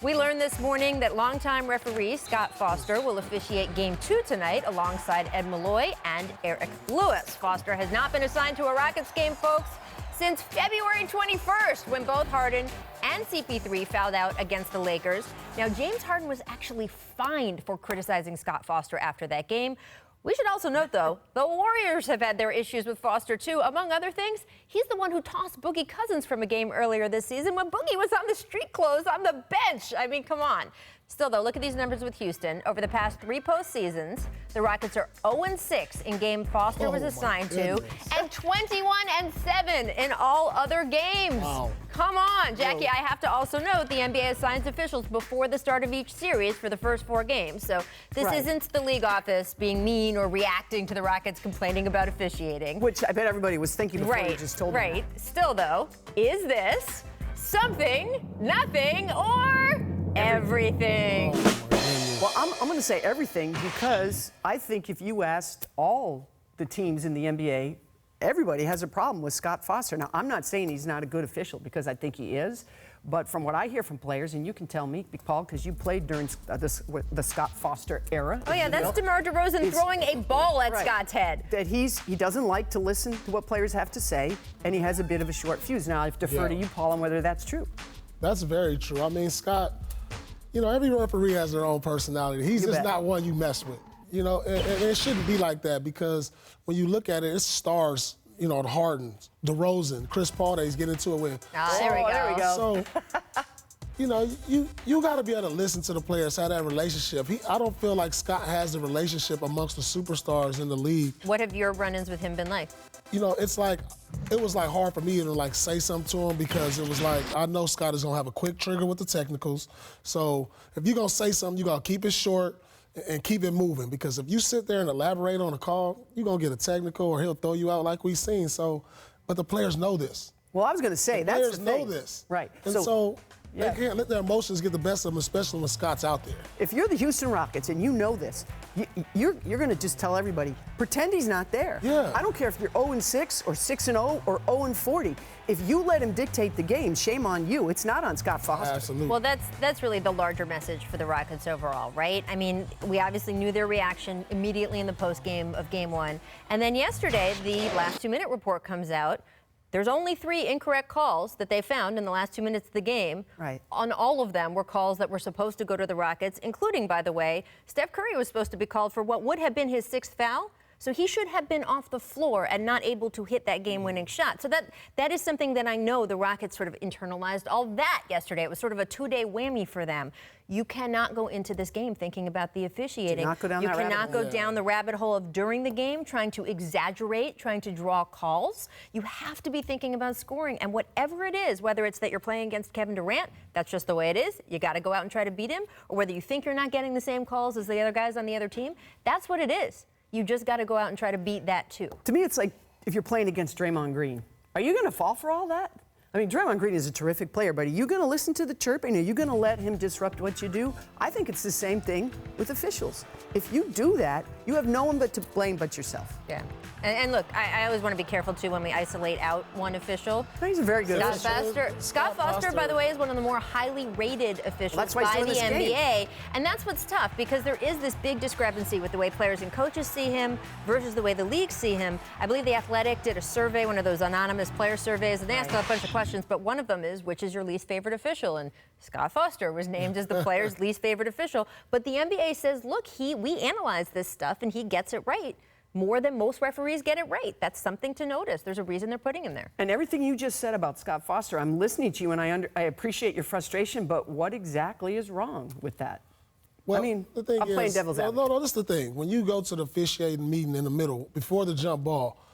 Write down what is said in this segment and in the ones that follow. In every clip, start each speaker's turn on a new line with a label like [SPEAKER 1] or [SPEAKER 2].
[SPEAKER 1] We learned this morning that longtime referee Scott Foster will officiate Game 2 tonight alongside Ed Malloy and Eric Lewis. Foster has not been assigned to a Rockets game, folks, since February 21st, when both Harden and CP3 fouled out against the Lakers. Now, James Harden was actually fined for criticizing Scott Foster after that game. We should also note, though, the Warriors have had their issues with Foster, too. Among other things, he's the one who tossed Boogie Cousins from a game earlier this season when Boogie was on the street clothes on the bench. I mean, come on. Still, though, look at these numbers with Houston. Over the past 3 postseasons, the Rockets are 0-6 in game Foster was assigned to, and 21-7 in all other games. Wow. Come on, Jackie. I have to also note the NBA assigns officials before the start of each series for the first 4 games. So this isn't the league office being mean or reacting to the Rockets complaining about officiating.
[SPEAKER 2] Which I bet everybody was thinking before you just told me that.
[SPEAKER 1] Still, though, is this something, nothing, or everything?
[SPEAKER 2] Well, I'm going to say everything because I think if you asked all the teams in the NBA, everybody has a problem with Scott Foster. Now, I'm not saying he's not a good official because I think he is, but from what I hear from players, and you can tell me, Paul, because you played during the Scott Foster era.
[SPEAKER 1] Oh, yeah, that's DeMar DeRozan throwing a ball at Scott's head.
[SPEAKER 2] That he doesn't like to listen to what players have to say, and he has a bit of a short fuse. Now, I defer to you, Paul, on whether that's true.
[SPEAKER 3] That's very true. I mean, Scott, you know, every referee has their own personality. He's just not one you mess with. You know, and it shouldn't be like that because when you look at it, it's stars. You know, the Harden, DeRozan, Chris Paul that he's getting into it with.
[SPEAKER 1] There we go.
[SPEAKER 3] So, you know, you got to be able to listen to the players, have that relationship. I don't feel like Scott has the relationship amongst the superstars in the league.
[SPEAKER 1] What have your run-ins with him been like?
[SPEAKER 3] You know, it was hard for me to say something to him because it was like, I know Scott is going to have a quick trigger with the technicals. So if you're going to say something, you got to keep it short and keep it moving, because if you sit there and elaborate on a call, you're going to get a technical or he'll throw you out like we've seen. So, but the players know this.
[SPEAKER 2] Well, I was going to say, that's the thing.
[SPEAKER 3] Players know this.
[SPEAKER 2] Right.
[SPEAKER 3] And so they can't let their emotions get the best of them, especially when Scott's out there.
[SPEAKER 2] If you're the Houston Rockets and you know this, you're going to just tell everybody, pretend he's not there.
[SPEAKER 3] Yeah.
[SPEAKER 2] I don't care if you're 0-6 or 6-0 or 0-40. If you let him dictate the game, shame on you. It's not on Scott Foster.
[SPEAKER 3] Absolutely.
[SPEAKER 1] Well, that's really the larger message for the Rockets overall, right? I mean, we obviously knew their reaction immediately in the postgame of Game 1. And then yesterday, the last 2-minute report comes out. There's only 3 incorrect calls that they found in the last 2 minutes of the game.
[SPEAKER 2] Right.
[SPEAKER 1] On all of them were calls that were supposed to go to the Rockets, including, by the way, Steph Curry was supposed to be called for what would have been his 6th foul. So he should have been off the floor and not able to hit that game-winning shot. So that is something that I know the Rockets sort of internalized all that yesterday. It was sort of a 2-day whammy for them. You cannot go into this game thinking about the officiating.
[SPEAKER 2] Do not go down
[SPEAKER 1] you
[SPEAKER 2] that
[SPEAKER 1] cannot
[SPEAKER 2] rabbit
[SPEAKER 1] go
[SPEAKER 2] hole.
[SPEAKER 1] down the rabbit hole of during the game trying to exaggerate, trying to draw calls. You have to be thinking about scoring. And whatever it is, whether it's that you're playing against Kevin Durant, that's just the way it is. You got to go out and try to beat him. Or whether you think you're not getting the same calls as the other guys on the other team, that's what it is. You just got to go out and try to beat that, too.
[SPEAKER 2] To me, it's like if you're playing against Draymond Green. Are you going to fall for all that? I mean, Draymond Green is a terrific player, but are you going to listen to the chirping? Are you going to let him disrupt what you do? I think it's the same thing with officials. If you do that, you have no one but to blame but yourself.
[SPEAKER 1] Yeah. And look, I always want to be careful, too, when we isolate out one official.
[SPEAKER 2] He's a very good official.
[SPEAKER 1] Scott Foster, by the way, is one of the more highly rated officials by the NBA. And that's what's tough, because there is this big discrepancy with the way players and coaches see him versus the way the league see him. I believe The Athletic did a survey, one of those anonymous player surveys, and they asked a bunch of questions, but one of them is, which is your least favorite official? And Scott Foster was named as the player's least favorite official. But the NBA says, look, we analyze this stuff, and he gets it right. More than most referees get it right. That's something to notice. There's a reason they're putting him there.
[SPEAKER 2] And everything you just said about Scott Foster, I'm listening to you, and I appreciate your frustration, but what exactly is wrong with that?
[SPEAKER 3] Well,
[SPEAKER 2] I mean,
[SPEAKER 3] the thing
[SPEAKER 2] I'm playing devil's advocate.
[SPEAKER 3] No, that's the thing. When you go to the officiating meeting in the middle, before the jump ball,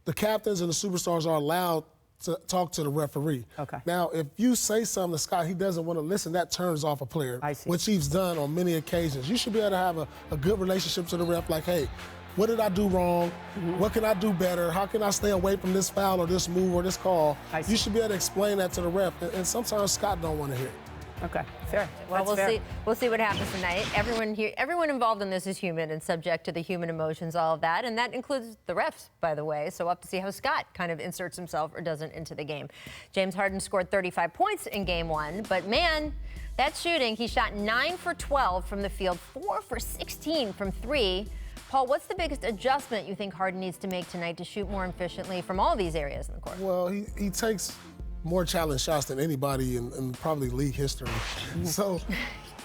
[SPEAKER 3] the captains and the superstars are allowed to talk to the referee.
[SPEAKER 2] Okay.
[SPEAKER 3] Now, if you say something to Scott, he doesn't want to listen, that turns off a player,
[SPEAKER 2] I see.
[SPEAKER 3] which he's done on many occasions. You should be able to have a good relationship to the ref, like, hey, what did I do wrong? What can I do better? How can I stay away from this foul or this move or this call? You should be able to explain that to the ref, and sometimes Scott don't want to hear it.
[SPEAKER 2] Okay, fair.
[SPEAKER 1] Well,
[SPEAKER 2] That's
[SPEAKER 1] we'll
[SPEAKER 2] fair.
[SPEAKER 1] see. We'll see what happens tonight. Everyone involved in this is human and subject to the human emotions, all of that, and that includes the refs, by the way. So we'll have to see how Scott kind of inserts himself or doesn't into the game. James Harden scored 35 points in Game 1, but man, that shooting, he shot 9 for 12 from the field, 4 for 16 from 3. Paul, what's the biggest adjustment you think Harden needs to make tonight to shoot more efficiently from all these areas in the court?
[SPEAKER 3] Well, he takes more challenge shots than anybody in probably league history. So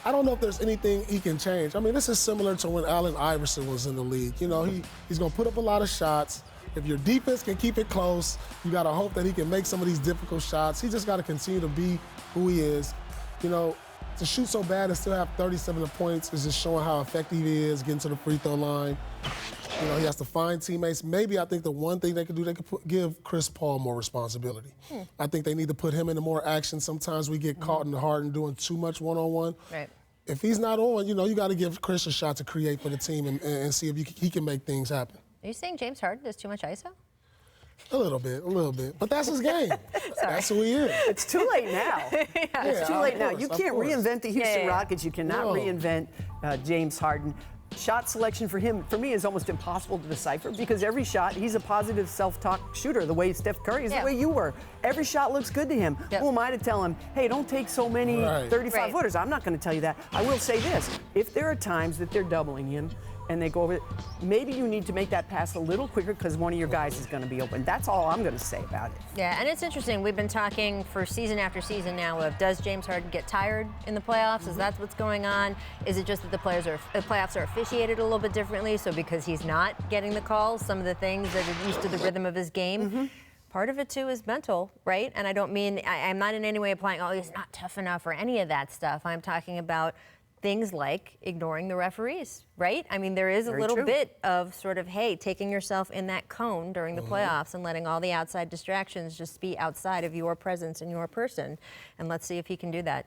[SPEAKER 3] I don't know if there's anything he can change. I mean, this is similar to when Allen Iverson was in the league. You know, he's going to put up a lot of shots. If your defense can keep it close, you got to hope that he can make some of these difficult shots. He just got to continue to be who he is. You know, to shoot so bad and still have 37 points is just showing how effective he is, getting to the free throw line. You know, he has to find teammates. Maybe I think the one thing they could do, they could give Chris Paul more responsibility. I think they need to put him into more action. Sometimes we get caught in the Harden doing too much one-on-one.
[SPEAKER 1] Right.
[SPEAKER 3] If he's not on, you know, you got to give Chris a shot to create for the team and see if he can make things happen.
[SPEAKER 1] Are you saying James Harden does too much ISO?
[SPEAKER 3] A little bit. But that's his game. That's who he is.
[SPEAKER 2] It's too late now. It's too late now. You can't reinvent the Houston Rockets. You cannot reinvent James Harden. Shot selection for him, for me, is almost impossible to decipher because every shot, he's a positive self-talk shooter, the way Steph Curry is, the way you were. Every shot looks good to him. Who am I to tell him, hey, don't take so many 35-footers? I'm not going to tell you that. I will say this. If there are times that they're doubling him and they go over it, maybe you need to make that pass a little quicker because one of your guys is going to be open. That's all I'm going to say about it.
[SPEAKER 1] Yeah, and it's interesting. We've been talking for season after season now of does James Harden get tired in the playoffs? Is that what's going on? Is it just that the playoffs are officiated a little bit differently? So because he's not getting the calls, some of the things that are used to the rhythm of his game. Part of it, too, is mental, right? And I don't mean, I'm not in any way applying, oh, he's not tough enough or any of that stuff. I'm talking about things like ignoring the referees, right? I mean, there is a little bit of sort of, hey, taking yourself in that cone during the playoffs and letting all the outside distractions just be outside of your presence and your person. And let's see if he can do that.